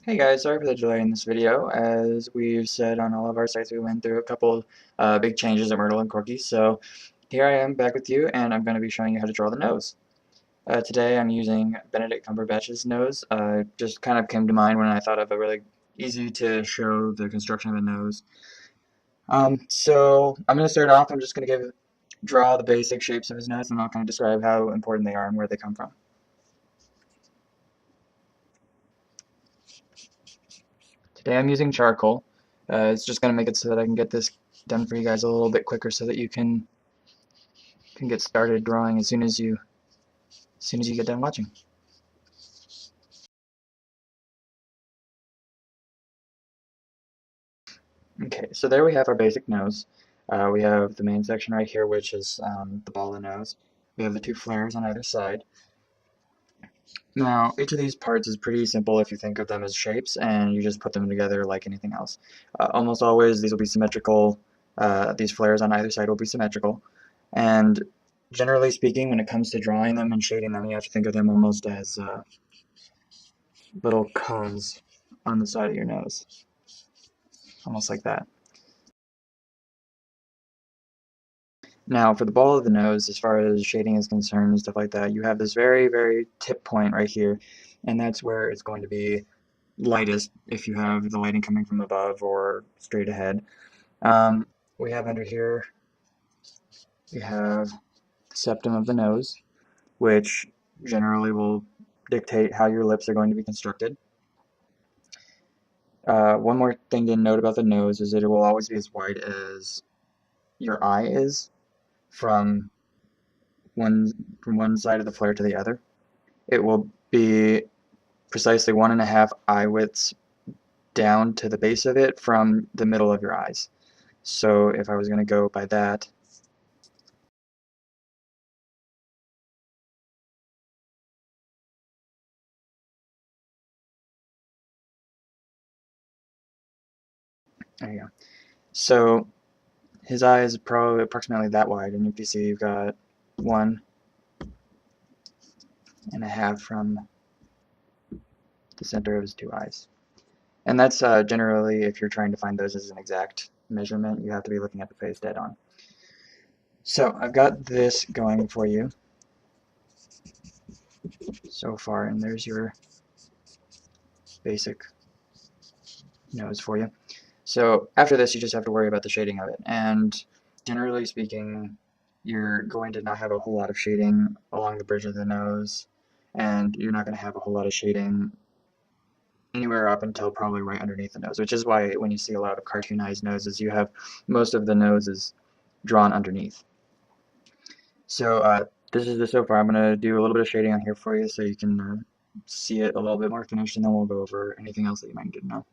Hey guys, sorry for the delay in this video. As we've said on all of our sites, we went through a couple big changes at Myrtle and Corky. So here I am back with you, and I'm going to be showing you how to draw the nose. Today I'm using Benedict Cumberbatch's nose. Just kind of came to mind when I thought of a really easy to show the construction of a nose. So I'm going to start off. I'm just going to draw the basic shapes of his nose, and I'll kind of describe how important they are and where they come from. Today I'm using charcoal. It's just going to make it so that I can get this done for you guys a little bit quicker so that you can get started drawing as soon as you get done watching. Okay, so there we have our basic nose. We have the main section right here, which is the ball of the nose. We have the two flares on either side. Now, each of these parts is pretty simple if you think of them as shapes, and you just put them together like anything else. Almost always these will be symmetrical. These flares on either side will be symmetrical. And generally speaking, when it comes to drawing them and shading them, you have to think of them almost as little cones on the side of your nose. Almost like that. Now, for the ball of the nose, as far as shading is concerned and stuff like that, you have this very, very tip point right here, and that's where it's going to be lightest if you have the lighting coming from above or straight ahead. We have under here, we have the septum of the nose, which generally will dictate how your lips are going to be constructed. One more thing to note about the nose is that it will always be as wide as your eye is from one side of the flare to the other. It will be precisely 1.5 eye widths down to the base of it from the middle of your eyes. So if I was going to go by that, there you go. So his eye is probably approximately that wide, and if you see, you've got 1.5 from the center of his two eyes. And that's generally, if you're trying to find those as an exact measurement, you have to be looking at the face dead on. So I've got this going for you so far, and there's your basic nose for you. So after this, you just have to worry about the shading of it. And generally speaking, you're going to not have a whole lot of shading along the bridge of the nose, and you're not going to have a whole lot of shading anywhere up until probably right underneath the nose, which is why when you see a lot of cartoonized noses, you have most of the noses drawn underneath. So this is the so far. I'm going to do a little bit of shading on here for you so you can see it a little bit more finished, and then we'll go over anything else that you might need to know.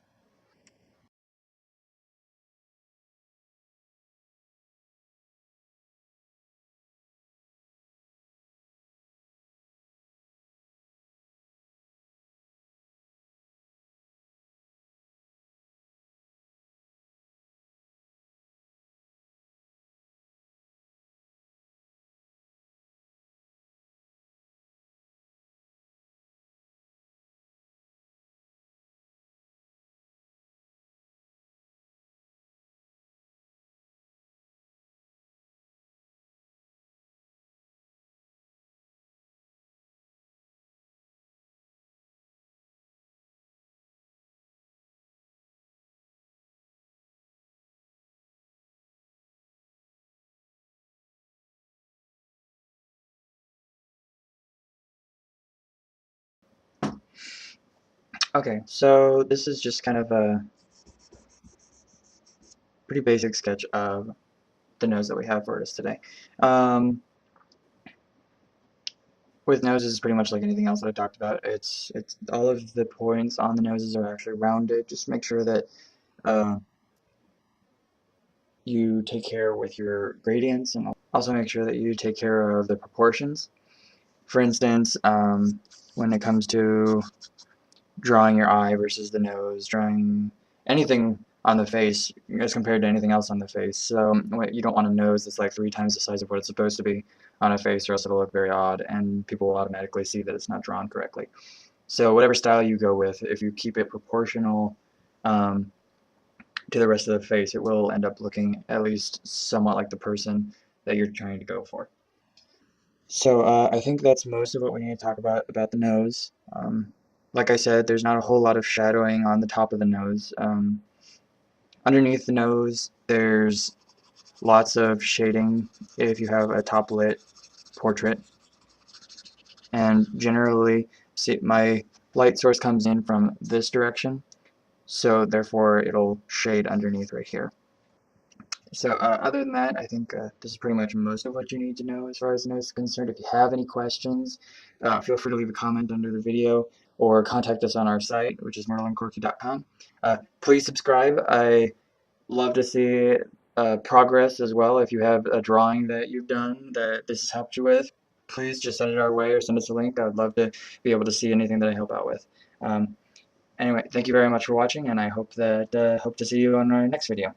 Okay, so this is just kind of a pretty basic sketch of the nose that we have for us today. With noses, it's pretty much like anything else that I talked about. It's all of the points on the noses are actually rounded. Just make sure that uh, you take care with your gradients, and also make sure that you take care of the proportions. For instance, when it comes to drawing your eye versus the nose, drawing anything on the face as compared to anything else on the face. So you don't want a nose that's like 3 times the size of what it's supposed to be on a face, or else it'll look very odd, and people will automatically see that it's not drawn correctly. So whatever style you go with, if you keep it proportional um, to the rest of the face, it will end up looking at least somewhat like the person that you're trying to go for. So I think that's most of what we need to talk about the nose. Like I said, there's not a whole lot of shadowing on the top of the nose. Underneath the nose, there's lots of shading if you have a top lit portrait. And generally, see, my light source comes in from this direction, so therefore it'll shade underneath right here. So other than that, I think this is pretty much most of what you need to know as far as the nose is concerned. If you have any questions, feel free to leave a comment under the video or contact us on our site, which is myrtlecorky.com. Please subscribe. I love to see progress as well. If you have a drawing that you've done that this has helped you with, please just send it our way or send us a link. I would love to be able to see anything that I help out with. Um, anyway, thank you very much for watching, and I hope to see you on our next video.